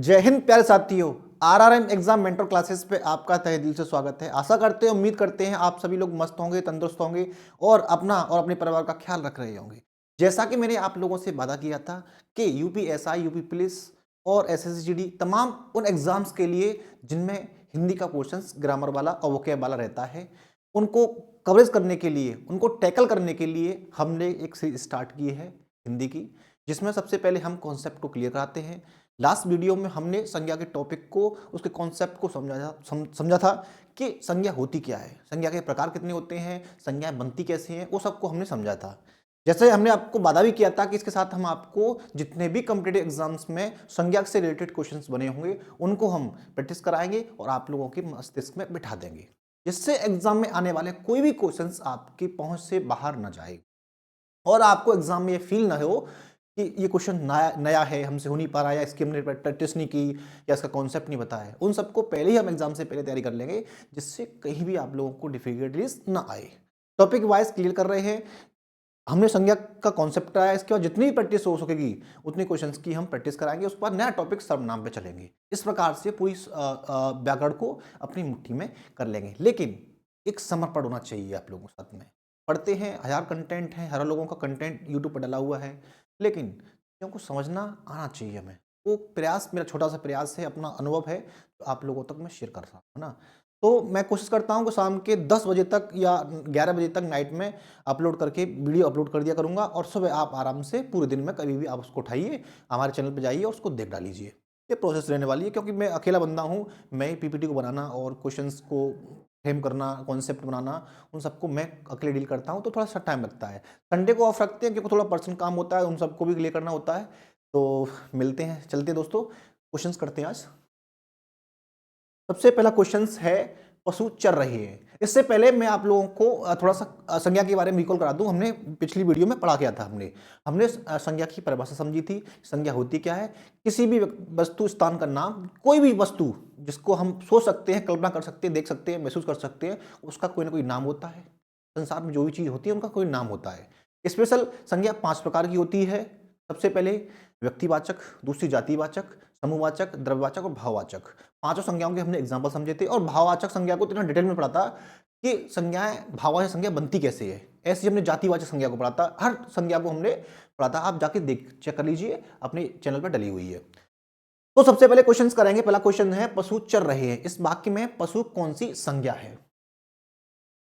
जय हिंद प्यारे साथियों। आरआरएम एग्जाम मेंटर क्लासेस पे आपका तहे दिल से स्वागत है। आशा करते हैं, उम्मीद करते हैं आप सभी लोग मस्त होंगे, तंदुरुस्त होंगे और अपना और अपने परिवार का ख्याल रख रहे होंगे। जैसा कि मैंने आप लोगों से वादा किया था कि यूपीएसआई, यूपी पुलिस और एसएसजीडी तमाम उन एग्जाम्स के लिए जिनमें हिंदी का क्वेश्चंस ग्रामर वाला और वोकैब वाला रहता है, उनको कवरेज करने के लिए, उनको टैकल करने के लिए हमने एक सीरीज स्टार्ट की है हिंदी की, जिसमें सबसे पहले हम कॉन्सेप्ट को क्लियर कराते हैं। लास्ट वीडियो में हमने संज्ञा के टॉपिक को, उसके कॉन्सेप्ट को समझा था कि संज्ञा होती क्या है, संज्ञा के प्रकार कितने होते हैं, संज्ञाएं बनती कैसे हैं, वो सबको हमने समझा था। जैसे हमने आपको वादा भी किया था कि इसके साथ हम आपको जितने भी कॉम्पिटिटिव एग्जाम्स में संज्ञा से रिलेटेड क्वेश्चंस बने होंगे उनको हम प्रैक्टिस कराएंगे और आप लोगों के मस्तिष्क में बिठा देंगे, जिससे एग्जाम में आने वाले कोई भी क्वेश्चंस आपकी पहुंच से बाहर न जाए और आपको एग्जाम में ये फील ना हो कि ये क्वेश्चन नया नया है, हमसे हो नहीं पा रहा है, या इसकी हमने प्रैक्टिस नहीं की या इसका कॉन्सेप्ट नहीं पता है। उन सबको पहले ही हम एग्जाम से पहले तैयारी कर लेंगे, जिससे कहीं भी आप लोगों को डिफिकल्टीज ना आए। टॉपिक वाइज क्लियर कर रहे हैं। हमने संज्ञा का कॉन्सेप्ट आया, इसके बाद जितनी भी प्रैक्टिस हो सकेगी उतनी क्वेश्चंस की हम प्रैक्टिस कराएंगे। उसके बाद नया टॉपिक सर्वनाम पे चलेंगे। इस प्रकार से पूरी व्याकरण को अपनी मुट्ठी में कर लेंगे। लेकिन एक समर्पण होना चाहिए आप लोगों के साथ में। पढ़ते हैं, हजार कंटेंट है, हर लोगों का कंटेंट यूट्यूब पर डला हुआ है, लेकिन चीज़ों को समझना आना चाहिए हमें। वो प्रयास, मेरा छोटा सा प्रयास है, अपना अनुभव है, तो आप लोगों तक मैं शेयर कर रहा हूँ, है ना। तो मैं कोशिश करता हूँ कि शाम के 10 बजे तक या 11 बजे तक नाइट में अपलोड करके वीडियो अपलोड कर दिया करूँगा, और सुबह आप आराम से पूरे दिन में कभी भी आप उसको उठाइए, हमारे चैनल पर जाइए और उसको देख डालीजिए। ये प्रोसेस रहने वाली है, क्योंकि मैं अकेला बंदा हूँ। मैं पीपीटी को बनाना और क्वेश्चंस को फ्रेम करना, कॉन्सेप्ट बनाना, उन सबको मैं अकेले डील करता हूँ, तो थोड़ा सा टाइम लगता है। संडे को ऑफ रखते हैं क्योंकि थोड़ा पर्सनल काम होता है, उन सबको भी क्लियर करना होता है। तो मिलते हैं, चलते हैं दोस्तों, क्वेश्चंस करते हैं आज। सबसे पहला क्वेश्चन है, पशु चर रहे हैं। इससे पहले मैं आप लोगों को थोड़ा सा संज्ञा के बारे में रिकॉल करा दूं। हमने पिछली वीडियो में पढ़ा किया था, हमने संज्ञा की परिभाषा समझी थी। संज्ञा होती क्या है? किसी भी वस्तु, स्थान का नाम, कोई भी वस्तु जिसको हम सोच सकते हैं, कल्पना कर सकते हैं, देख सकते हैं, महसूस कर सकते हैं, उसका कोई ना कोई नाम होता है। संसार में जो भी चीज होती है उनका कोई नाम होता है। स्पेशल संज्ञा 5 प्रकार की होती है। सबसे पहले व्यक्तिवाचक, दूसरी जातिवाचक, समूहवाचक, द्रव्यवाचक और भाववाचक। पांचों संज्ञाओं के हमने एग्जाम्पल समझे थे, और भाववाचक संज्ञा को इतना डिटेल में पढ़ा था कि संज्ञाएं, भाववाचक संज्ञा बनती कैसे है। ऐसे हमने जातिवाचक संज्ञा को पढ़ा था, हर संज्ञा को हमने पढ़ा था। आप जाके चेक कर लीजिए, अपने चैनल पर डली हुई है। तो सबसे पहले क्वेश्चन करेंगे। पहला क्वेश्चन है, पशु चर रहे हैं। इस वाक्य में पशु कौन सी संज्ञा है?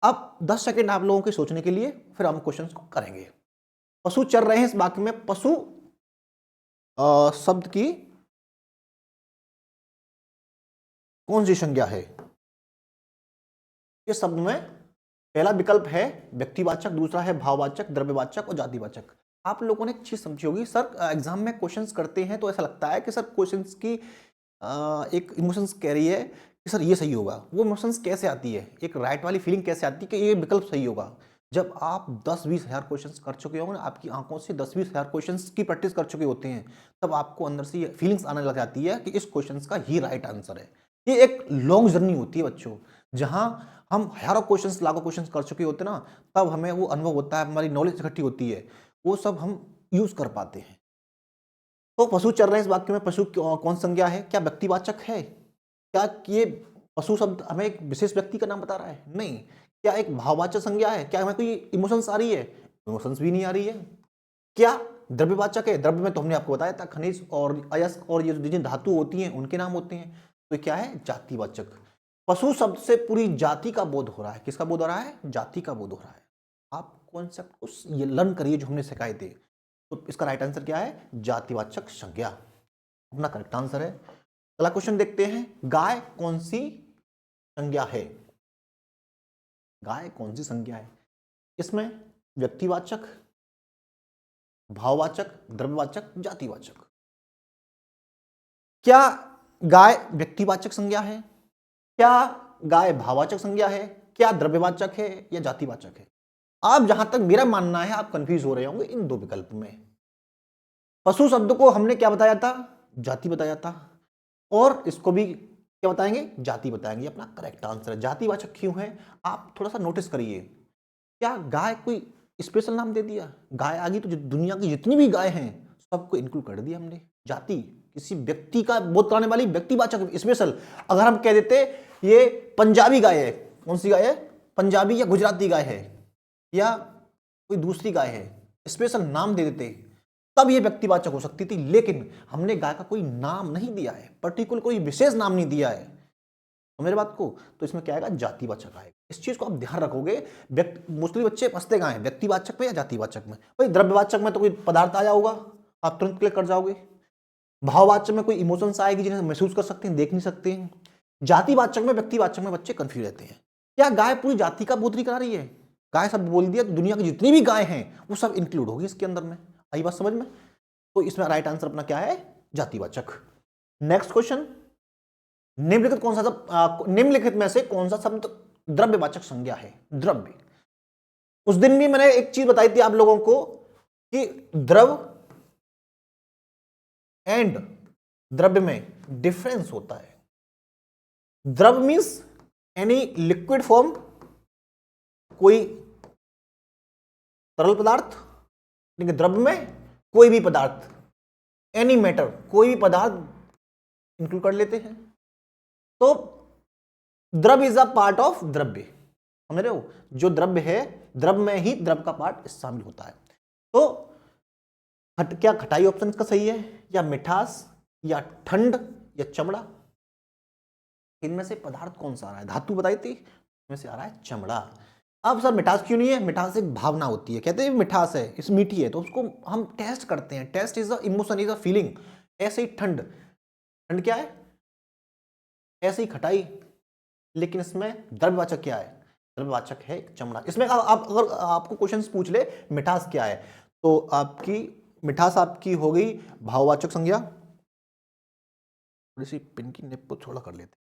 अब 10 सेकेंड आप लोगों के सोचने के लिए, फिर हम क्वेश्चन को करेंगे। पशु चर रहे हैं, इस वाक्य में पशु शब्द की कौन सी संज्ञा है? इस शब्द में पहला विकल्प है व्यक्तिवाचक, दूसरा है भाववाचक, द्रव्यवाचक और जातिवाचक। आप लोगों ने एक चीज समझी होगी, सर एग्जाम में क्वेश्चंस करते हैं तो ऐसा लगता है कि सर क्वेश्चंस की एक इमोशंस कह रही है कि सर ये सही होगा। वो इमोशंस कैसे आती है, एक राइट वाली फीलिंग कैसे आती है कि ये विकल्प सही होगा? जब आप 10-20 हजार क्वेश्चन कर चुके होंगे ना, आपकी आंखों से 10-20 हजार क्वेश्चन की प्रैक्टिस कर चुके होते हैं, तब आपको अंदर से ये फीलिंग्स आने लग जाती है कि इस क्वेश्चन का ही राइट आंसर है। ये एक लॉन्ग जर्नी होती है बच्चों, जहां हम हजारों क्वेश्चंस, लाखों क्वेश्चंस कर चुके होते हैं ना, तब हमें वो अनुभव होता है, हमारी नॉलेज इकट्ठी होती है, वो सब हम यूज कर पाते हैं। तो पशु चर रहे हैं, इस वाक्य में पशु कौन संज्ञा है? क्या व्यक्तिवाचक है? क्या ये पशु शब्द हमें एक विशेष व्यक्ति का नाम बता रहा है? नहीं। क्या एक भाववाचक संज्ञा है? क्या हमें कोई इमोशंस आ रही है? इमोशंस भी नहीं आ रही है। क्या द्रव्यवाचक है? द्रव्य में तो हमने आपको बताया था, खनिज और अयस्क और ये जिन धातु होती हैं उनके नाम होते हैं। तो क्या है? जातिवाचक। पशु शब्द से पूरी जाति का बोध हो रहा है। किसका बोध हो रहा है? जाति का बोध हो रहा है। आप कॉन्सेप्ट को ये लर्न करिए जो हमने सिखाए थे। तो इसका राइट आंसर क्या है? जातिवाचक संज्ञा अपना करेक्ट आंसर है। अगला क्वेश्चन देखते हैं, गाय कौन सी संज्ञा है? गाय कौन सी संज्ञा है? इसमें व्यक्तिवाचक, भाववाचक, द्रव्यवाचक, जातिवाचक। क्या गाय व्यक्तिवाचक संज्ञा है? क्या गाय भाववाचक संज्ञा है? क्या द्रव्यवाचक है या जातिवाचक है? आप, जहां तक मेरा मानना है, आप कंफ्यूज हो रहे होंगे इन दो विकल्प में। पशु शब्द को हमने क्या बताया था? जाति बताया था, और इसको भी क्या बताएंगे? जाति बताएंगे। अपना करेक्ट आंसर है। जातिवाचक क्यों है? आप थोड़ा सा नोटिस करिए। क्या गाय कोई स्पेशल नाम दे दिया? गाय आ गई तो दुनिया की जितनी भी गाय हैं सबको इंक्लूड कर दिया हमने। जाति किसी व्यक्ति का बोध कराने वाली व्यक्तिवाचक स्पेशल। अगर हम कह देते ये पंजाबी गाय है, कौन सी गाय है, पंजाबी या गुजराती गाय है या कोई दूसरी गाय है, स्पेशल नाम दे देते तब ये व्यक्तिवाचक हो सकती थी। लेकिन हमने गाय का कोई नाम नहीं दिया है, पर्टिकुलर कोई विशेष नाम नहीं दिया है, तो मेरे बात को, तो इसमें क्या आएगा, जातिवाचक आएगा। इस चीज को आप ध्यान रखोगे। मोस्टली बच्चे फंसते कहाँ हैं, व्यक्तिवाचक में या जातिवाचक में। भाई द्रव्यवाचक में तो कोई पदार्थ आया होगा, आप तुरंत क्लिक कर जाओगे। भाववाचक में कोई इमोशंस आएगी जिन्हें महसूस कर सकते हैं, देख नहीं सकते हैं। जातिवाचक में, व्यक्तिवाचक में बच्चे कंफ्यूज रहते हैं। क्या गाय पूरी जाति का बोध नहीं करा रही है? गाय सब बोल दिया तो दुनिया की जितनी भी गाय हैं वो सब इंक्लूड होगी इसके अंदर में। आई बात समझ में? तो इसमें राइट आंसर अपना क्या है, जातिवाचक। नेक्स्ट क्वेश्चन, निम्नलिखित कौन सा शब्द, निम्नलिखित में से कौन सा शब्द द्रव्यवाचक संज्ञा है? द्रव्य। उस दिन भी मैंने एक चीज बताई थी आप लोगों को कि द्रव एंड द्रव्य में डिफरेंस होता है। द्रव मीन्स एनी लिक्विड फॉर्म, कोई तरल पदार्थ, लेकिन द्रव्य में कोई भी पदार्थ, एनी मैटर, कोई भी पदार्थ इंक्लूड कर लेते हैं। तो द्रव इज अ पार्ट ऑफ द्रव्य, समझ रहे हो? जो द्रव्य है, द्रव में ही द्रव का पार्ट शामिल होता है। तो क्या खटाई ऑप्शन का सही है, या मिठास, या ठंड, या चमड़ा? इनमें से पदार्थ कौन सा आ रहा है? धातु बताई थी, इनमें से आ रहा है चमड़ा। अब सर मिठास क्यों नहीं है? मिठास एक भावना होती है, कहते हैं मिठास है, इस मीठी है, तो उसको हम टेस्ट करते हैं। Test is a emotion, is a feeling. ऐसे ही ठंड, ठंड क्या है? ऐसे ही खटाई, लेकिन इसमें द्रव्यवाचक क्या है? द्रव्यवाचक है चमड़ा। इसमें आप अगर आपको क्वेश्चन पूछ ले मिठास क्या है, तो आपकी मिठास आपकी हो गई भाववाचक संज्ञा। थोड़ी सी पिन की निप को थोड़ा कर लेते,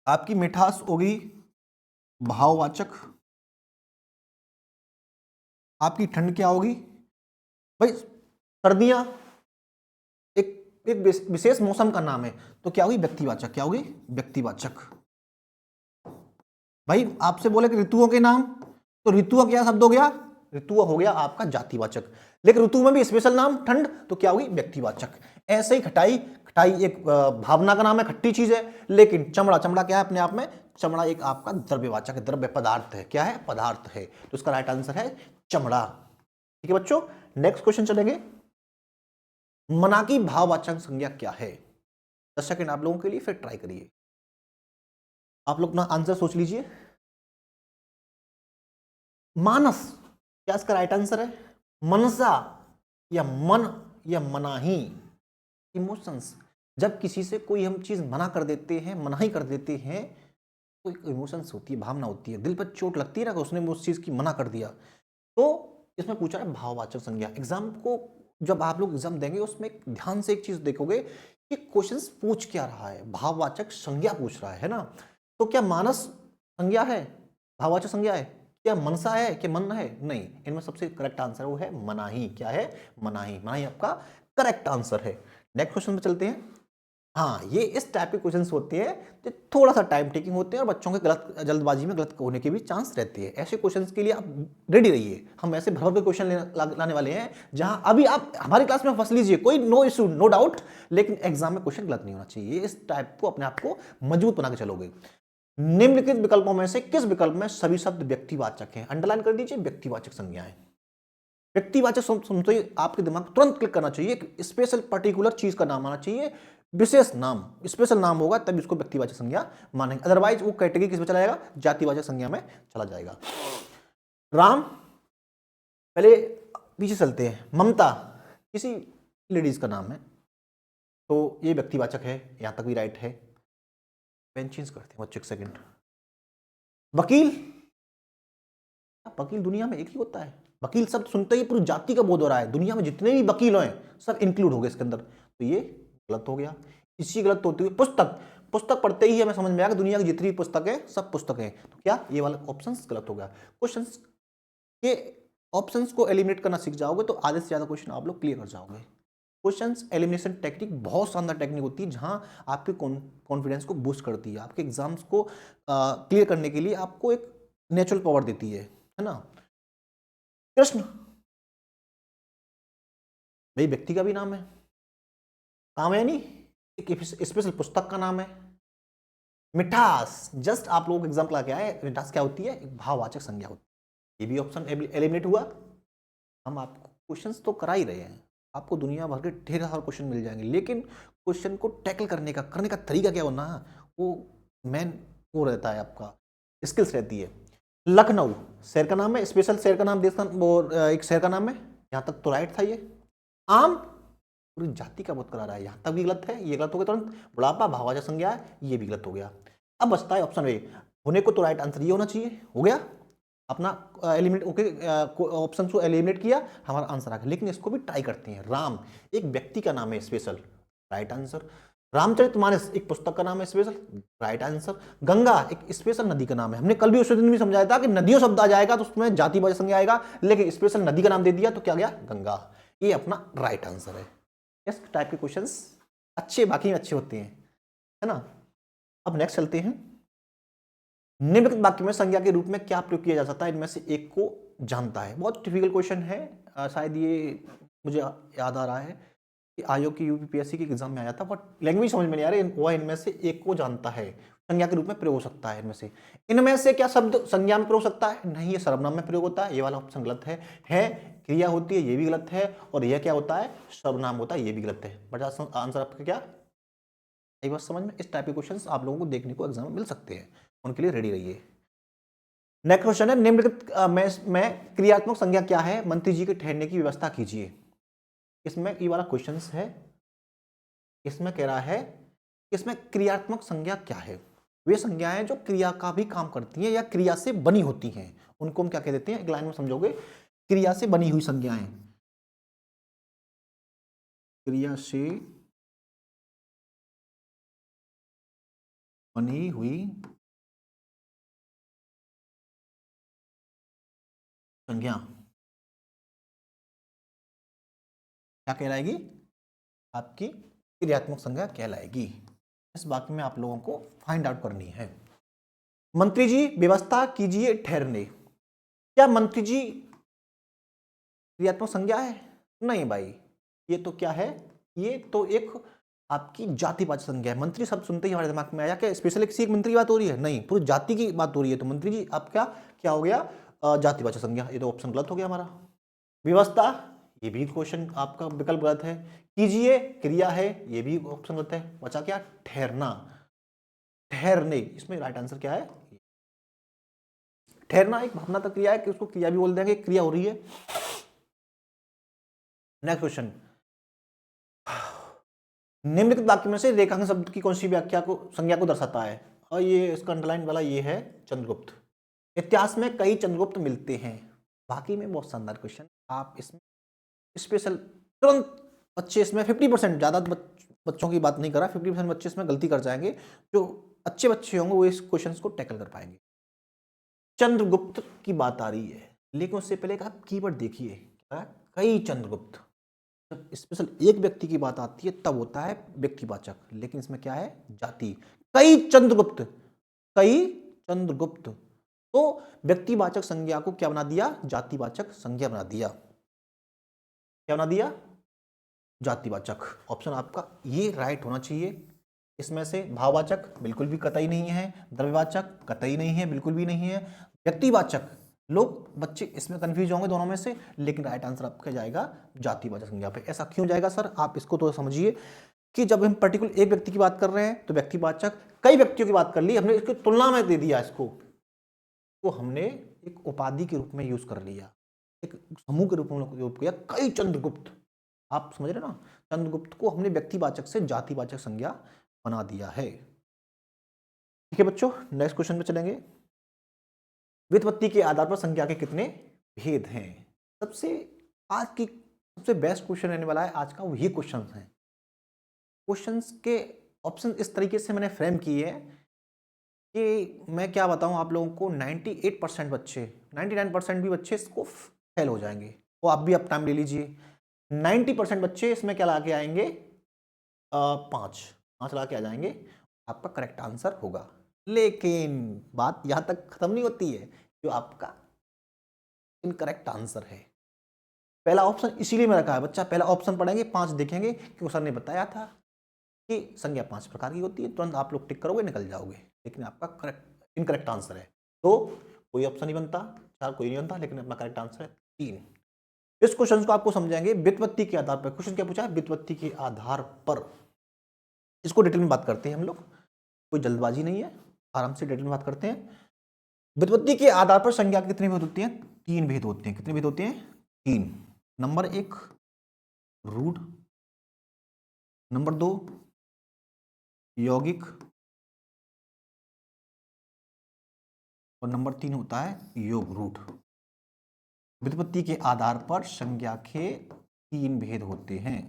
आपकी मिठास होगी भाववाचक। आपकी ठंड क्या होगी? भाई सर्दियां एक विशेष मौसम का नाम है, तो क्या होगी? व्यक्तिवाचक। क्या होगी? व्यक्तिवाचक। भाई आपसे बोले कि ऋतुओं के नाम, तो ऋतु का क्या शब्द हो गया? ऋतु हो गया आपका जातिवाचक। लेकिन ऋतु में भी स्पेशल नाम ठंड, तो क्या होगी? व्यक्तिवाचक। ऐसे ही खटाई, खटाई एक भावना का नाम है, खट्टी चीज है। लेकिन चमड़ा, चमड़ा क्या है अपने आप में? चमड़ा एक आपका द्रव्यवाचक है, द्रव्य पदार्थ है। क्या है? पदार्थ है। तो इसका राइट आंसर है चमड़ा। ठीक है बच्चों, नेक्स्ट क्वेश्चन चलेंगे। मना की भाववाचक संज्ञा क्या है? 10 सेकंड आप लोगों के लिए, फिर ट्राई करिए। आप लोग अपना आंसर सोच लीजिए। मानस, क्या इसका राइट आंसर है? मनसा, या मन, या मनाही? इमोशंस। जब किसी से कोई हम चीज मना कर देते हैं, मनाही कर देते हैं, तो एक इमोशंस होती है, भावना होती है, दिल पर चोट लगती है ना कि उसने उस चीज की मना कर दिया। तो इसमें पूछा है भाववाचक संज्ञा। एग्जाम को जब आप लोग एग्जाम देंगे उसमें ध्यान से एक चीज देखोगे कि क्वेश्चंस पूछ क्या रहा है, भाववाचक संज्ञा पूछ रहा है ना। तो क्या मानस संज्ञा है, भाववाचक संज्ञा है? क्या मनसा है, क्या मन है? नहीं, इनमें सबसे करेक्ट आंसर वो है मनाही। क्या है? मनाही। मनाही आपका करेक्ट आंसर है। नेक्स्ट क्वेश्चन में चलते हैं। हाँ, ये इस टाइप के क्वेश्चंस होते हैं जो थोड़ा सा टाइम टेकिंग होते हैं और बच्चों के गलत, जल्दबाजी में गलत होने के भी चांस रहते हैं। ऐसे क्वेश्चंस के लिए आप रेडी रहिए। हम ऐसे भर भर के क्वेश्चन लाने वाले हैं जहां अभी आप हमारी क्लास में फंस लीजिए, कोई नो इशू, नो डाउट, लेकिन एग्जाम में क्वेश्चन गलत नहीं होना चाहिए। इस टाइप को अपने आप को मजबूत बना के चलोगे। निम्नलिखित विकल्पों में से किस विकल्प में सभी शब्द व्यक्तिवाचक हैं? अंडरलाइन कर दीजिए, व्यक्तिवाचक संज्ञाएं। व्यक्तिवाचक सुनते ही आपके दिमाग तुरंत क्लिक करना चाहिए, स्पेशल पर्टिकुलर चीज का नाम आना चाहिए, विशेष नाम, स्पेशल नाम होगा तब इसको व्यक्तिवाचक संज्ञा मानेंगे। अदरवाइज वो कैटेगरी किस में चला जाएगा? जातिवाचक संज्ञा में चला जाएगा। राम, पहले पीछे चलते हैं। ममता किसी लेडीज का नाम है, तो ये व्यक्तिवाचक है, यहां तक भी राइट है। पेन चेंज करते हैं बच्चों, एक सेकेंड। वकील, वकील दुनिया में एक ही होता है। वकील शब्द सुनते ही पूरी जाति का बोध हो रहा है, दुनिया में जितने भी वकील हैं सब इंक्लूड हो गए इसके अंदर, तो ये गलत हो गया। इसी गलत होती हुई पुस्तक, पुस्तक पढ़ते ही हमें समझ में आया कि दुनिया की जितनी भी पुस्तक है सब पुस्तकें, तो क्या ये वाला ऑप्शन गलत हो गया। क्वेश्चन के ऑप्शंस को एलिमिनेट करना सीख जाओगे तो आधे से ज्यादा क्वेश्चन आप लोग क्लियर कर जाओगे। क्वेश्चंस एलिमिनेशन टेक्निक बहुत शानदार टेक्निक होती है, जहां आपके कॉन्फिडेंस को बूस्ट करती है, आपके एग्जाम्स को क्लियर करने के लिए आपको एक नेचुरल पावर देती है ना। कृष्ण, भाई व्यक्ति का भी नाम है, काम है नहीं, एक स्पेशल पुस्तक का नाम है। मिठास, जस्ट आप लोगों को एग्जाम्पल आ गया है, मिठास क्या होती है, एक भाववाचक संज्ञा होती है। ये भी ऑप्शन एलिमिनेट हुआ। हम आपको क्वेश्चंस तो करा ही रहे हैं, आपको दुनिया भर के ढेर सारे क्वेश्चन मिल जाएंगे, लेकिन क्वेश्चन को टैकल करने का तरीका क्या होना है, वो मेन वो रहता है, आपका स्किल्स रहती है। लखनऊ शहर का नाम है, स्पेशल शहर का नाम, देश का वो एक शहर का नाम है, यहाँ तक तो राइट था ये। आम पूरी जाति का बोध करा रहा है, यहाँ तक भी गलत है, ये गलत हो गया तुरंत। बुढ़ापा भाववाचक संज्ञा है, ये भी गलत हो गया। अब बचता है ऑप्शन ए, होने को तो राइट आंसर ये होना चाहिए, हो गया अपना एलिमिनेट, ओके ऑप्शन को एलिमिनेट किया, हमारा आंसर आ गया। लेकिन इसको भी ट्राई करते हैं। राम एक व्यक्ति का नाम है, स्पेशल, राइट आंसर। रामचरितमानस एक पुस्तक का नाम है, स्पेशल, राइट आंसर। गंगा एक स्पेशल नदी का नाम है, हमने कल भी उस दिन भी समझाया था कि नदियों शब्द आ जाएगा तो उसमें जाति वाचक संज्ञा आएगा, लेकिन स्पेशल नदी का नाम दे दिया तो क्या गया, गंगा। ये अपना राइट आंसर है। इस टाइप के क्वेश्चंस अच्छे, बाकी में अच्छे होते हैं, है ना। अब नेक्स्ट चलते हैं। निम्नलिखित वाक्य में संज्ञा के रूप में क्या प्रयोग किया जा सकता है, इनमें से एक को जानता है। बहुत टिपिकल क्वेश्चन है, शायद ये मुझे याद आ रहा है कि आयोग की यूपीपीएससी के एग्जाम में आया था, बट लैंग्वेज समझ में नहीं आ रही। वह इनमें से एक को जानता है, संज्ञा के रूप में प्रयोग हो सकता है। इनमें से क्या शब्द संज्ञा में प्रयोग हो सकता है, नहीं, ये सर्वनाम में प्रयोग होता है, ये वाला ऑप्शन गलत है क्रिया होती है, ये भी गलत है, और यह क्या होता है, सर्वनाम होता है, ये भी गलत है। बट आंसर आपका क्या, एक बार समझ में, इस टाइप के क्वेश्चंस आप लोगों को देखने को एग्जाम में मिल सकते हैं, उनके लिए रेडी रहिए। नेक्स्ट क्वेश्चन है, निम्नलिखित में क्रियात्मक संज्ञा क्या है, मंत्री जी के ठहरने की व्यवस्था कीजिए। इसमें ये वाला क्वेश्चन है, इसमें कह रहा है इसमें क्रियात्मक संज्ञा क्या है। वे संज्ञाएं जो क्रिया का भी काम करती हैं या क्रिया से बनी होती हैं, उनको हम क्या कह देते हैं, एक लाइन में समझोगे, क्रिया से बनी हुई संज्ञाएं, क्रिया से बनी हुई संज्ञा क्या कहलाएगी, आपकी क्रियात्मक संज्ञा कहलाएगी। इस वाक्य में आप लोगों को फाइंड आउट करनी है। मंत्री जी व्यवस्था कीजिए ठहरने, क्या मंत्री जी क्रियात्मक संज्ञा है, नहीं भाई, ये तो क्या है, ये तो एक आपकी जातिवाचक संज्ञा है। मंत्री शब्द सुनते ही हमारे दिमाग में आया क्या स्पेशल किसी एक मंत्री की बात हो रही है, नहीं, पूरी जाति की बात हो रही है, तो मंत्री जी आपका क्या हो गया, जातिवाचक संज्ञा, ये तो ऑप्शन गलत हो गया हमारा। व्यवस्था, ये भी क्वेश्चन आपका विकल्प गलत है। कीजिए क्रिया है, ये भी ऑप्शन गलत है। बचा क्या, ठहरना, ठहरने, इसमें राइट आंसर क्या है, ठहरना एक भावनात्मक क्रिया है, कि उसको क्रिया भी बोल देंगे, क्रिया हो रही है। नेक्स्ट क्वेश्चन, निम्नलिखित वाक्य में से रेखांकन शब्द की कौन सी व्याख्या को, संज्ञा को दर्शाता है, और ये इसका अंडरलाइन वाला ये है चंद्रगुप्त। इतिहास में कई चंद्रगुप्त मिलते हैं। बाकी में बहुत शानदार क्वेश्चन, आप इसमें स्पेशल तुरंत बच्चे इसमें 50%, ज़्यादा बच्चों की बात नहीं कर रहा, 50% बच्चे इसमें गलती कर जाएंगे, जो अच्छे बच्चे होंगे वो इस क्वेश्चन को टैकल कर पाएंगे। चंद्रगुप्त की बात आ रही है, लेकिन उससे पहले आप कीवर्ड देखिए, कई चंद्रगुप्त। जब स्पेशल एक व्यक्ति की बात आती है तब होता है व्यक्तिवाचक, लेकिन इसमें क्या है, जाति, कई चंद्रगुप्त, कई चंद्रगुप्त, तो व्यक्तिवाचक संज्ञा को क्या बना दिया, जातिवाचक संज्ञा बना दिया। क्या बना दिया, जातिवाचक। ऑप्शन आपका ये राइट होना चाहिए। इसमें से भाववाचक बिल्कुल भी कतई नहीं है, द्रव्यवाचक कतई नहीं है, बिल्कुल भी नहीं है, व्यक्तिवाचक, लोग बच्चे इसमें कंफ्यूज होंगे दोनों में से, लेकिन राइट आंसर आपका जाएगा जातिवाचक संज्ञा पे। ऐसा क्यों जाएगा सर, आप इसको तो समझिए कि जब हम पर्टिकुलर एक व्यक्ति की बात कर रहे हैं तो व्यक्तिवाचक, कई व्यक्तियों की बात कर ली हमने, इसकी तुलना में दे दिया इसको, तो हमने एक उपाधि के रूप में यूज कर लिया, एक समूह के रूप में उपयोग किया, कई चंद्रगुप्त। आप समझ रहे ना, चंद्रगुप्त को हमने व्यक्तिवाचक से जातिवाचक संज्ञा बना दिया है। ठीक है बच्चों, नेक्स्ट क्वेश्चन में चलेंगे। व्युत्पत्ति के आधार पर संज्ञा के कितने भेद हैं। सबसे आज की सबसे बेस्ट क्वेश्चन रहने वाला है आज का, वो ये क्वेश्चन है। क्वेश्चंस के ऑप्शन इस तरीके से मैंने फ्रेम किए हैं कि मैं क्या बताऊं आप लोगों को, 98% बच्चे, 99% भी बच्चे इसको फेल हो जाएंगे, वो आप भी टाइम ले लीजिए। 90% बच्चे इसमें क्या ला के आएंगे, पाँच ला के आ जाएंगे, आपका करेक्ट आंसर होगा। लेकिन बात यहां तक खत्म नहीं होती है, जो आपका इनकरेक्ट आंसर है पहला ऑप्शन इसीलिए में रखा है बच्चा, पहला ऑप्शन पढ़ेंगे 5 देखेंगे क्योंकि सर ने बताया था कि संज्ञा 5 प्रकार की होती है, तुरंत आप लोग टिक करोगे निकल जाओगे, लेकिन आपका करेक्ट इनकरेक्ट आंसर है। तो कोई ऑप्शन नहीं बनता, 4 कोई नहीं बनता, लेकिन अपना करेक्ट आंसर है 3। इस क्वेश्चन को आपको समझाएंगे व्युत्पत्ति के आधार पर। क्वेश्चन क्या पूछा है? व्युत्पत्ति के आधार पर। इसको डिटेल में बात करते हैं हम लोग, कोई जल्दबाजी नहीं है, आराम से डिटेल में बात करते हैं। व्युत्पत्ति के आधार पर संज्ञा कितने भेद होती हैं? 3 भेद होते हैं। कितने भेद होते हैं? 3। नंबर 1 रूढ़, नंबर 2 यौगिक, और नंबर 3 होता है योग रूढ़। व्युत्पत्ति के आधार पर संज्ञा के 3 भेद होते हैं।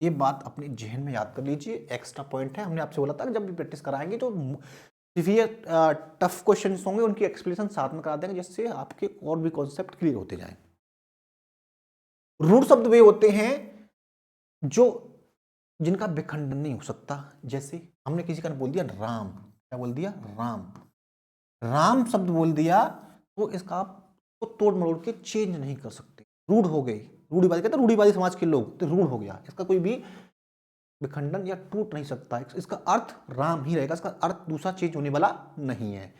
ये बात अपने जहन में याद कर लीजिए, एक्स्ट्रा पॉइंट है। हमने आपसे बोला था कि जब भी प्रैक्टिस कराएंगे तो सिवियर टफ क्वेश्चन होंगे, उनकी एक्सप्लेनेशन साथ में करा देंगे, जिससे आपके और भी कॉन्सेप्ट क्लियर होते जाएं। रूढ़ शब्द वे होते हैं जो जिनका विखंडन नहीं हो सकता। जैसे हमने किसी का बोल दिया राम, क्या बोल दिया? राम। राम शब्द बोल दिया तो इसका आप तो तोड़ मरोड़ के चेंज नहीं कर सकते, रूढ़ हो गई। रूढ़िवादी कहते हैं, रूढ़िवादी समाज के लोग, तो रूढ़ हो गया, इसका कोई भी विखंडन या टूट नहीं सकता। इसका अर्थ राम ही रहेगा, इसका अर्थ दूसरा चेंज होने वाला नहीं है।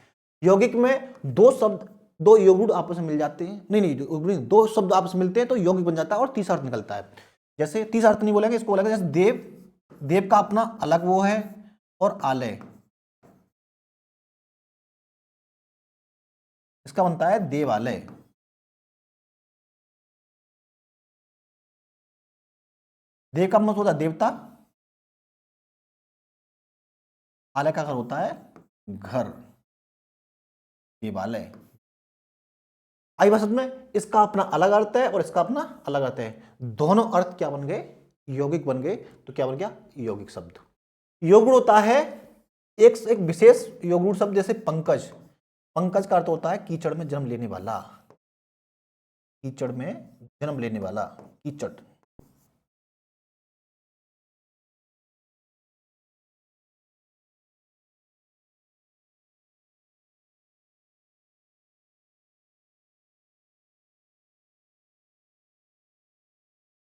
यौगिक में दो शब्द, दो योग रूढ़ आपस में मिल जाते हैं, नहीं, दो शब्द आपस में मिलते हैं तो यौगिक बन जाता है और तीसरा अर्थ निकलता है। जैसे तीसरा अर्थ नहीं बोलेंगे, इसको बोलेंगे जैसे देव, देव का अपना अलग वो है, और आलय, इसका बनता है देवालय। देव का मतलब होता है देवता, आलय का घर होता है घर, देवालय। आई बात में, इसका अपना अलग अर्थ है और इसका अपना अलग अर्थ है। दोनों अर्थ क्या बन गए? यौगिक बन गए। तो क्या बन गया? यौगिक शब्द। योगुण होता है एक विशेष योगुण शब्द, जैसे पंकज। पंकज का अर्थ होता है कीचड़ में जन्म लेने वाला, कीचड़ में जन्म लेने वाला, कीचड़।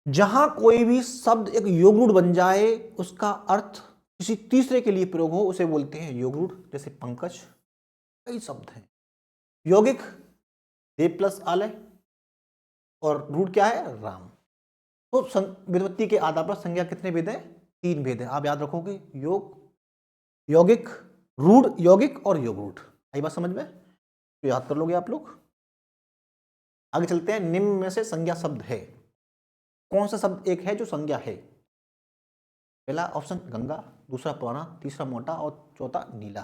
जहां कोई भी शब्द एक योगरूढ़ बन जाए, उसका अर्थ किसी तीसरे के लिए प्रयोग हो, उसे बोलते हैं योगरूढ़। जैसे पंकज, कई शब्द हैं। यौगिक देव प्लस आलय, और रूढ़ क्या है? राम। तो व्युत्पत्ति के आधार पर संज्ञा कितने भेद हैं? 3 भेद हैं। आप याद रखोगे, योग, यौगिक, रूढ़, यौगिक और योगरूढ़। आई बात समझ में? तो याद कर लोगे आप लोग। आगे चलते हैं। निम्न में से संज्ञा शब्द है, कौन सा शब्द एक है जो संज्ञा है? पहला ऑप्शन गंगा, दूसरा पुराना, तीसरा मोटा और चौथा नीला।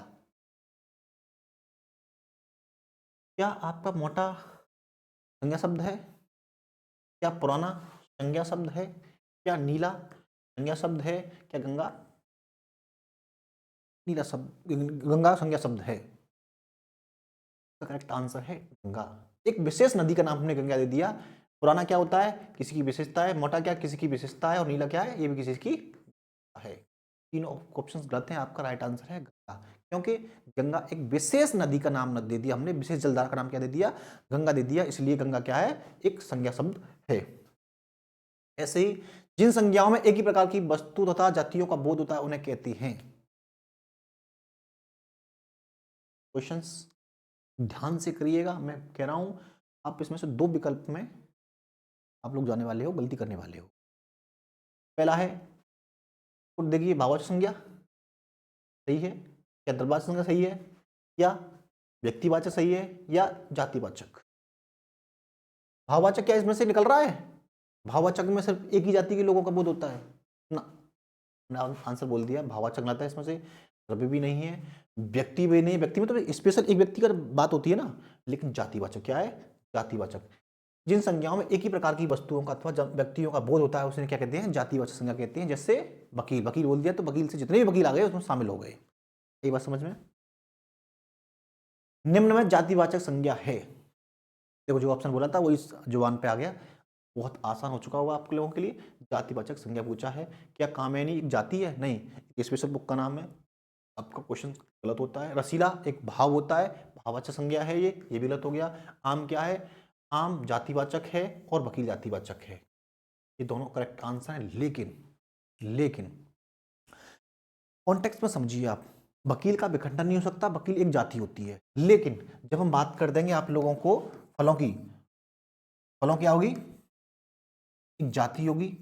क्या आपका मोटा संज्ञा शब्द है? क्या पुराना संज्ञा शब्द है? क्या नीला संज्ञा शब्द है? क्या गंगा नीला शब्द, गंगा संज्ञा शब्द है? करेक्ट आंसर है गंगा। एक विशेष नदी का नाम हमने गंगा दे दिया। पुराना क्या होता है? किसी की विशेषता है। मोटा क्या? किसी की विशेषता है। और नीला क्या है? ये भी किसी की है। तीनों ऑप्शंस गलत हैं, आपका राइट आंसर है गंगा, क्योंकि गंगा एक विशेष नदी का नाम न दे दिया हमने, विशेष जलधारा का नाम क्या दे दिया? गंगा दे दिया, इसलिए गंगा क्या है? एक संज्ञा शब्द है। ऐसे ही जिन संज्ञाओं में एक ही प्रकार की वस्तु तथा जातियों का बोध होता है उन्हें कहते हैं। क्वेश्चंस ध्यान से करिएगा, मैं कह रहा हूं आप इसमें से 2 विकल्प में आप लोग जाने वाले हो, गलती करने वाले हो। पहला है, तो देखिए भाववाचक संज्ञा सही है, या द्रव्यवाचक संज्ञा सही है, या व्यक्तिवाचक सही है, या जातिवाचक। भाववाचक क्या इसमें से निकल रहा है? भाववाचक में सिर्फ एक ही जाति के लोगों का बोध होता है ना, आंसर बोल दिया, भाववाचक गलत है। इसमें से द्रव्य भी नहीं है, व्यक्ति भी नहीं। व्यक्ति में तो स्पेशल एक व्यक्ति का बात होती है ना, लेकिन जातिवाचक क्या है? जातिवाचक। जिन संज्ञाओं में एक ही प्रकार की वस्तुओं का अथवा व्यक्तियों का बोध होता है उसे क्या कहते हैं? जातिवाचक संज्ञा कहते हैं। जैसे वकील, वकील बोल दिया तो वकील से जितने भी वकील आ गए उसमें शामिल हो गए। ये बात समझ में? निम्न में जातिवाचक संज्ञा है, देखो जो ऑप्शन बोला था वो इस जुबान पे आ गया, बहुत आसान हो चुका होगा आप लोगों के लिए। जातिवाचक संज्ञा पूछा है, क्या कामयानी एक जाति है? नहीं, स्पेशल बुक का नाम है। आपका क्वेश्चन गलत होता है। रसीला एक भाव होता है, भाववाचक संज्ञा है, ये भी गलत हो गया। आम क्या है? आम जातिवाचक है और वकील जातिवाचक है, ये दोनों करेक्ट आंसर है। लेकिन कॉन्टेक्स्ट में समझिए आप, वकील का विखंडन नहीं हो सकता, वकील एक जाति होती है। लेकिन जब हम बात कर देंगे आप लोगों को फलों की, फलों क्या होगी, एक जाति होगी,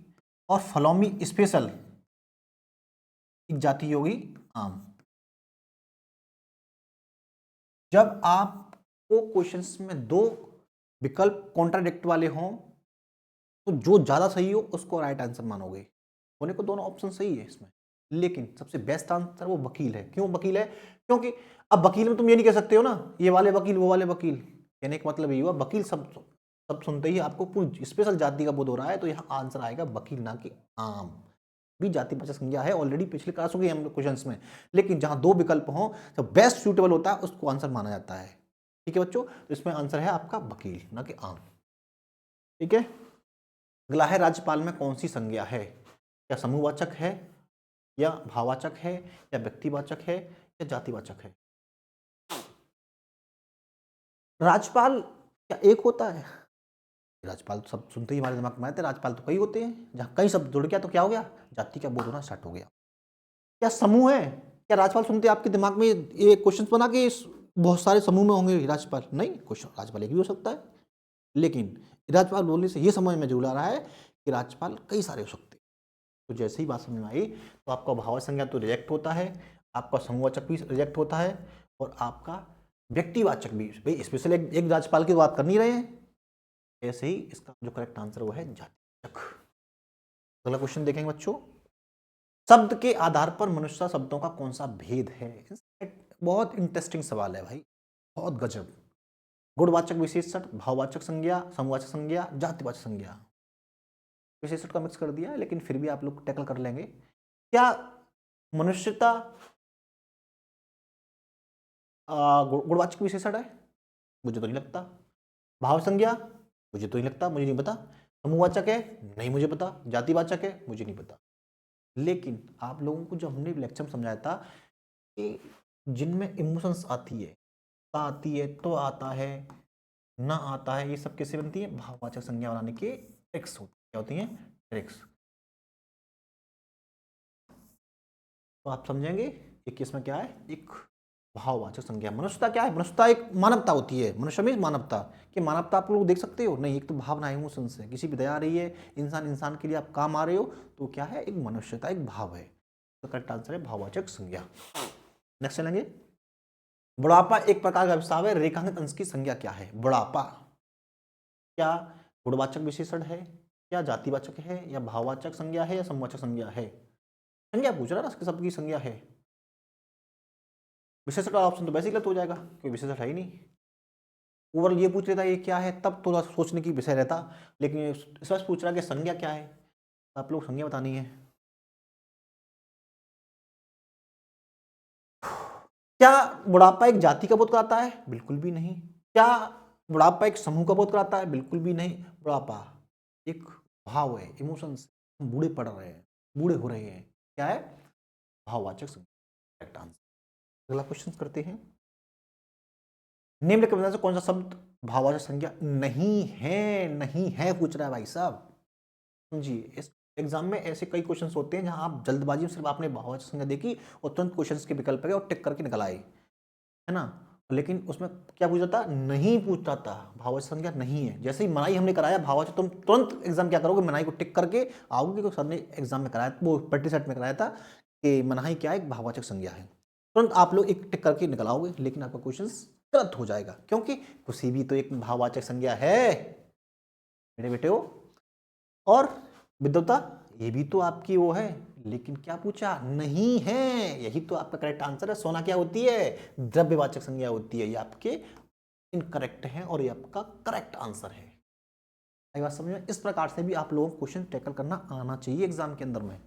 और फलों में स्पेशल एक जाति होगी आम। जब आपको क्वेश्चंस में दो विकल्प कॉन्ट्राडिक्ट वाले हों तो जो ज्यादा सही हो उसको राइट आंसर मानोगे। होने को दोनों ऑप्शन सही है इसमें, लेकिन सबसे बेस्ट आंसर वो वकील है। क्यों वकील है? क्योंकि अब वकील में तुम ये नहीं कह सकते हो ना ये वाले वकील वो वाले वकील, कहने का मतलब ये हुआ वकील सब सुनते ही आपको पूरी स्पेशल जाति का बोध हो रहा है, तो यहाँ आंसर आएगा वकील, ना कि आम। भी जातिवाचक संज्ञा है, ऑलरेडी पिछले क्लास हो गई हम क्वेश्चंस में, लेकिन जहां दो विकल्प हों तो बेस्ट सूटेबल होता है उसको आंसर माना जाता है। ठीक है बच्चों, तो इसमें आंसर है आपका वकील, ना कि आम। ठीक है, अगला है राज्यपाल में कौन सी संज्ञा है? क्या समूहवाचक है, या भाववाचक है, या व्यक्तिवाचक है, या जातिवाचक है? राज्यपाल क्या एक होता है? राज्यपाल तो सब सुनते ही हमारे दिमाग में आते हैं, राज्यपाल तो कई होते हैं, जहां कई शब्द जुड़ गया तो क्या हो गया, जाति का बोध होना स्टार्ट हो गया। क्या समूह है? क्या राज्यपाल सुनते आपके दिमाग में ये क्वेश्चन बना कि बहुत सारे समूह में होंगे राज्यपाल? नहीं, क्वेश्चन राज्यपाल एक भी हो सकता है, लेकिन राज्यपाल बोलने से ये समझ में जरूर आ रहा है कि राज्यपाल कई सारे हो सकते हैं। तो जैसे ही बात समझ में आई तो आपका भाववाचक संज्ञा तो रिजेक्ट होता है, आपका समूहवाचक भी रिजेक्ट होता है, और आपका व्यक्तिवाचक भी। भाई स्पेशल एक राज्यपाल की बात कर नहीं रहे हैं, ऐसे ही इसका जो करेक्ट आंसर वो है जातिवाचक। अगला क्वेश्चन देखेंगे बच्चों, शब्द के आधार पर मनुष्य शब्दों का कौन सा भेद है? बहुत इंटरेस्टिंग सवाल है भाई, बहुत गजब। गुणवाचक विशेषण, भाववाचक संज्ञा, समूहवाचक संज्ञा, जातिवाचक संज्ञा, विशेषण का मिक्स कर दिया है, लेकिन फिर भी आप लोग टैकल कर लेंगे। क्या मनुष्यता गुणवाचक विशेषण है? मुझे तो नहीं लगता। भाव संज्ञा, मुझे तो नहीं लगता, मुझे नहीं पता। समूहवाचक है? नहीं मुझे पता। जातिवाचक है? मुझे नहीं पता। लेकिन आप लोगों को जो हमने लेक्चर में समझाया था कि जिनमें इमोशंस आती है, तो आता है, ना आता है, ये सब कैसे बनती है? भाववाचक संज्ञा बनाने के ट्रिक्स क्या होती हैं? ट्रिक्स। तो आप समझेंगे एक इसमें क्या है, एक भाववाचक संज्ञा। मनुष्यता क्या है? मनुष्यता एक मानवता होती है। मनुष्य में मानवता, कि मानवता आप लोग देख सकते हो? नहीं, एक तो भावना इमोशन से किसी भी दया आ रही है, इंसान के लिए आप काम आ रहे हो, तो क्या है? एक मनुष्यता, एक भाव है। तो करेक्ट आंसर है भाववाचक संज्ञा। नेक्स्ट चलेंगे, बुढ़ापा एक प्रकार का अभिशाप है, रेखांकित अंश की संज्ञा क्या है? बुढ़ापा क्या गुणवाचक विशेषण है, क्या जातिवाचक है, या भाववाचक संज्ञा है, या समवाचक संज्ञा है? संज्ञा पूछ रहा है ना, सबकी संज्ञा है। विशेषण का ऑप्शन तो वैसे ही गलत हो जाएगा, कोई विशेषण है ही नहीं। ओवरऑल ये पूछ लेता ये क्या है, तब थोड़ा सोचने की विषय रहता, लेकिन इस बार पूछ रहा कि संज्ञा क्या है, आप लोग संज्ञा बतानी है। क्या बुढ़ापा एक जाति का बोध कराता है? बिल्कुल भी नहीं। क्या बुढ़ापा एक समूह का बोध कराता है? बिल्कुल भी नहीं। बुढ़ापा एक भाव है, इमोशंस। हम बूढ़े पड़ रहे हैं, बूढ़े हो रहे हैं, क्या है? भाववाचक संज्ञा, करेक्ट आंसर। अगला क्वेश्चन करते हैं, निम्नलिखित में से कौन सा शब्द भाववाचक संज्ञा नहीं है? नहीं है पूछ रहा है भाई साहब, समझिए। इस एग्जाम में ऐसे कई क्वेश्चंस होते हैं जहां आप जल्दबाजी में सिर्फ आपने भाववाचक संज्ञा देखी और तुरंत क्वेश्चंस के विकल्प गए और टिक करके निकल आए, है ना। लेकिन उसमें क्या पूछा था? नहीं पूछता था, भाववाचक संज्ञा नहीं है। जैसे ही मनाई हमने कराया भाववाचक, तुम तुरंत एग्जाम क्या करोगे? मनाई को टिक करके आओगे, क्योंकि सर ने एग्जाम में कराया, वो प्रैक्टिस सेट में कराया था कि मनाही क्या है? एक भाववाचक संज्ञा है। तुरंत आप लोग एक टिक करके निकल आओगे, लेकिन आपका क्वेश्चन गलत हो जाएगा, क्योंकि खुशी भी तो एक भाववाचक संज्ञा है मेरे बेटे हो, और विद्वता ये भी तो आपकी वो है। लेकिन क्या पूछा? नहीं है। यही तो आपका करेक्ट आंसर है। सोना क्या होती है? द्रव्यवाचक संज्ञा होती है। ये आपके इनकरेक्ट है और ये आपका करेक्ट आंसर है। आई बात समझ में? इस प्रकार से भी आप लोगों को क्वेश्चन टैकल करना आना चाहिए एग्जाम के अंदर में।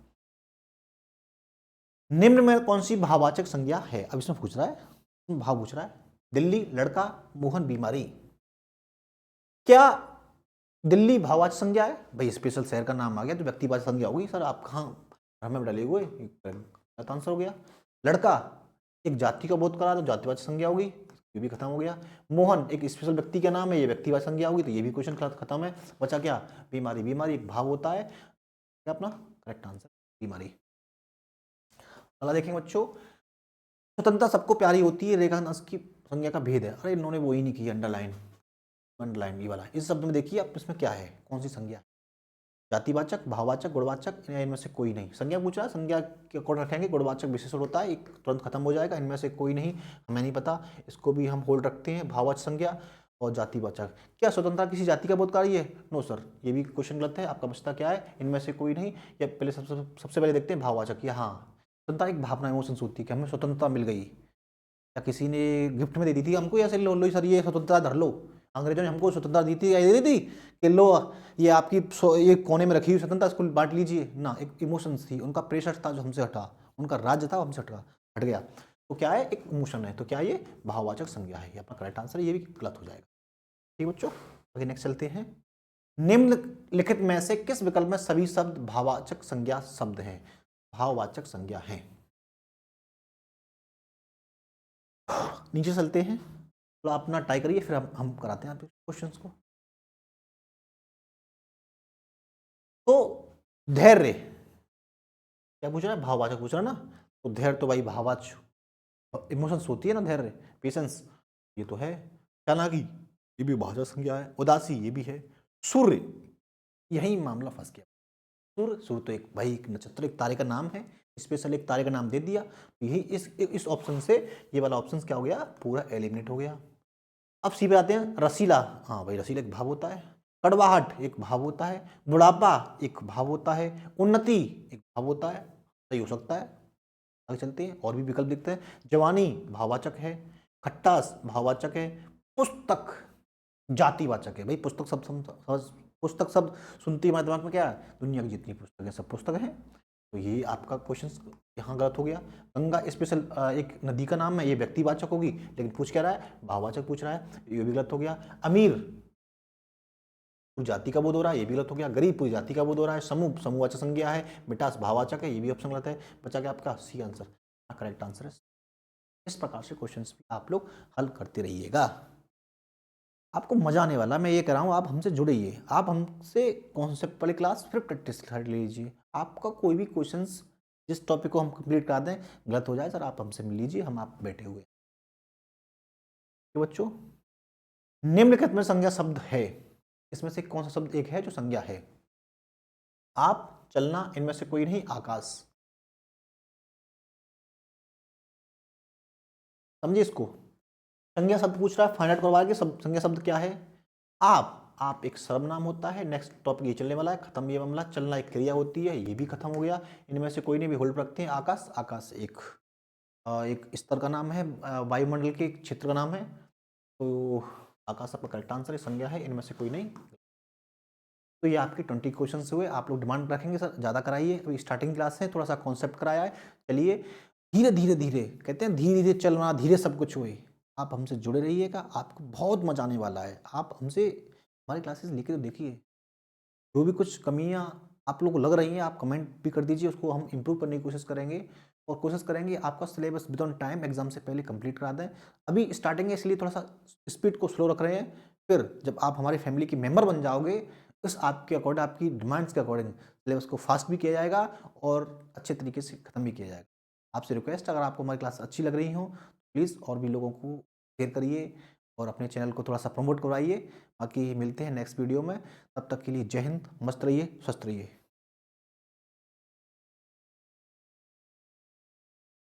निम्न में कौन सी भाववाचक संज्ञा है? अब इसमें पूछ रहा है, भाव पूछ रहा है। दिल्ली, लड़का, मोहन, बीमारी। क्या दिल्ली भाववाचक संज्ञा है? भाई स्पेशल शहर का नाम आ गया तो व्यक्तिवाचक संज्ञा होगी। सर आप कहाँ हमें डाले हुए, गलत आंसर हो गया। लड़का एक जाति का बोध करा तो जातिवाचक संज्ञा होगी, ये भी खत्म हो गया। मोहन एक स्पेशल व्यक्ति का नाम है, ये व्यक्तिवाचक संज्ञा होगी, तो ये भी क्वेश्चन खत्म है। बचा क्या? बीमारी। बीमारी एक भाव होता है, क्या अपना करेक्ट आंसर बीमारी। अगला देखेंगे बच्चों, स्वतंत्रता सबको प्यारी होती है, रेखांश की संज्ञा का भेद है। अरे इन्होंने वो ही नहीं किया, अंडरलाइन अंडरलाइन ये वाला। इस शब्द में देखिए आप इसमें क्या है, कौन सी संज्ञा? जातिवाचक, भाववाचक, गुणवाचक, या इनमें से कोई नहीं। संज्ञा पूछ रहा है, संज्ञा के अकॉर्ड रखेंगे। गुणवाचक विशेषण होता है, एक तुरंत खत्म हो जाएगा, इनमें से कोई नहीं, हमें नहीं पता, इसको भी हम होल्ड रखते हैं। भाववाचक संज्ञा और जातिवाचक। क्या स्वतंत्रता किसी जाति का बोधकारी है? नो सर, ये भी क्वेश्चन गलत है। आपका बचता क्या है? इनमें से कोई नहीं। या पहले सबसे पहले देखते हैं भाववाचक। या हाँ, स्वतंत्रता एक भावना, इमोशंस होती है कि हमें स्वतंत्रता मिल गई, या किसी ने गिफ्ट में दे दी थी हमको, या लो लो सर ये स्वतंत्रता धर लो, अंग्रेजों ने हमको स्वतंत्रता दी थी, दे दी थी कि लो ये आपकी ये कोने में रखी हुई स्वतंत्रता, इसको बांट लीजिए ना। एक इमोशंस थी, उनका प्रेशर था जो हमसे हटा, उनका राज्य था वो हमसे हट गया। तो क्या है? एक इमोशन है। तो क्या ये भाववाचक संज्ञा है? ये अपना करेक्ट आंसर है, ये भी गलत हो जाएगा। ठीक बच्चों, आगे नेक्स्ट चलते हैं। निम्नलिखित में से किस विकल्प में सभी शब्द भाववाचक संज्ञा शब्द हैं? भाववाचक संज्ञा है। नीचे चलते हैं, तो अपना ट्राई करिए, फिर हम कराते हैं क्वेश्चंस को। तो धैर्य क्या पूछ रहा है? भाववाचक पूछ रहा है ना। तो धैर्य तो भाई भाववाचक इमोशंस होती है ना, धैर्य पेशेंस, ये तो है। चालाकी ये भी भाववाचक संज्ञा है। उदासी ये भी है। सूर्य, यही मामला फंस गया। सूर्य तो एक भाई एक नक्षत्र, एक तारे का नाम है, स्पेशल एक तारे का नाम दे दिया। यही इस ऑप्शन से ये वाला ऑप्शन क्या हो गया? पूरा एलिमिनेट हो गया। अब सी पे आते हैं। रसीला, हाँ भाई रसीला एक भाव होता है। कड़वाहट एक भाव होता है। बुढ़ापा एक भाव होता है। उन्नति एक भाव होता है। सही हो सकता है। आगे चलते हैं, और भी विकल्प देखते हैं। जवानी भाववाचक है। खट्टास भाववाचक है। पुस्तक जातिवाचक है। भाई पुस्तक शब्द सुनते ही हमारे दिमाग में क्या है? दुनिया की जितनी पुस्तकें सब पुस्तक हैं। तो ये आपका क्वेश्चन यहाँ गलत हो गया। गंगा स्पेशल एक नदी का नाम है, ये व्यक्तिवाचक होगी, लेकिन पूछ क्या रहा है? भाववाचक पूछ रहा है, ये भी गलत हो गया। अमीर पूरी जाति का बोध हो रहा है, ये भी गलत हो गया। गरीब पूरी जाति का बोध हो रहा है। समूहवाचक संज्ञा है। मिठास भाववाचक है, ये भी ऑप्शन गलत है। बचा गया आपका सी आंसर, करेक्ट आंसर है। इस प्रकार से क्वेश्चन भी आप लोग हल करते रहिएगा, आपको मजा आने वाला। मैं ये कह रहा हूँ, आप हमसे जुड़िए, आप हमसे कॉन्सेप्ट वाली क्लास फिर प्रैक्टिस कर लीजिए। आपका कोई भी क्वेश्चंस जिस टॉपिक को हम कंप्लीट करा दें, गलत हो जाए सर, आप हमसे मिल लीजिए, हम आप बैठे हुए। तो बच्चों, निम्नलिखित में संज्ञा शब्द है, इसमें से कौन सा शब्द एक है जो संज्ञा है? आप, चलना, इनमें से कोई नहीं, आकाश। समझिए इसको, संज्ञा शब्द पूछ रहा है, फाइंड आउट करवा के संज्ञा शब्द क्या है? आप एक सर्वनाम होता है। नेक्स्ट टॉपिक ये चलने वाला है, खत्म ये मामला। चलना एक क्रिया होती है, ये भी खत्म हो गया। इनमें से कोई नहीं भी होल्ड रखते हैं। आकाश, आकाश एक स्तर का नाम है, वायुमंडल के क्षेत्र का नाम है। तो आकाश आपका करेक्ट आंसर है, संज्ञा है, इनमें से कोई नहीं। तो ये आपके 20 क्वेश्चन हुए। आप लोग डिमांड रखेंगे सर ज़्यादा कराइए, अभी स्टार्टिंग क्लास है, थोड़ा सा कॉन्सेप्ट कराया है। चलिए धीरे धीरे धीरे, कहते हैं धीरे धीरे चलना, धीरे सब कुछ हुए। आप हमसे जुड़े रहिएगा, आपको बहुत मजा आने वाला है। आप हमसे हमारी क्लासेस लेके तो देखिए, जो भी कुछ कमियां आप लोगों को लग रही हैं, आप कमेंट भी कर दीजिए, उसको हम इम्प्रूव करने की कोशिश करेंगे। और कोशिश करेंगे आपका syllabus with on time exam से पहले कंप्लीट करा दें। अभी स्टार्टिंग है, इसलिए थोड़ा सा स्पीड को स्लो रख रहे हैं। फिर जब आप हमारी फैमिली के मेंबर बन जाओगे, उस आपके अकॉर्डिंग, आपकी डिमांड्स के अकॉर्डिंग सिलेबस को फास्ट भी किया जाएगा और अच्छे तरीके से ख़त्म भी किया जाएगा। आपसे रिक्वेस्ट, अगर आपको हमारी क्लास अच्छी लग रही हो, प्लीज़ और भी लोगों को शेयर करिए और अपने चैनल को थोड़ा सा प्रमोट करवाइए। बाकी मिलते हैं नेक्स्ट वीडियो में, तब तक के लिए जय हिंद, मस्त रहिए, स्वस्थ रहिए।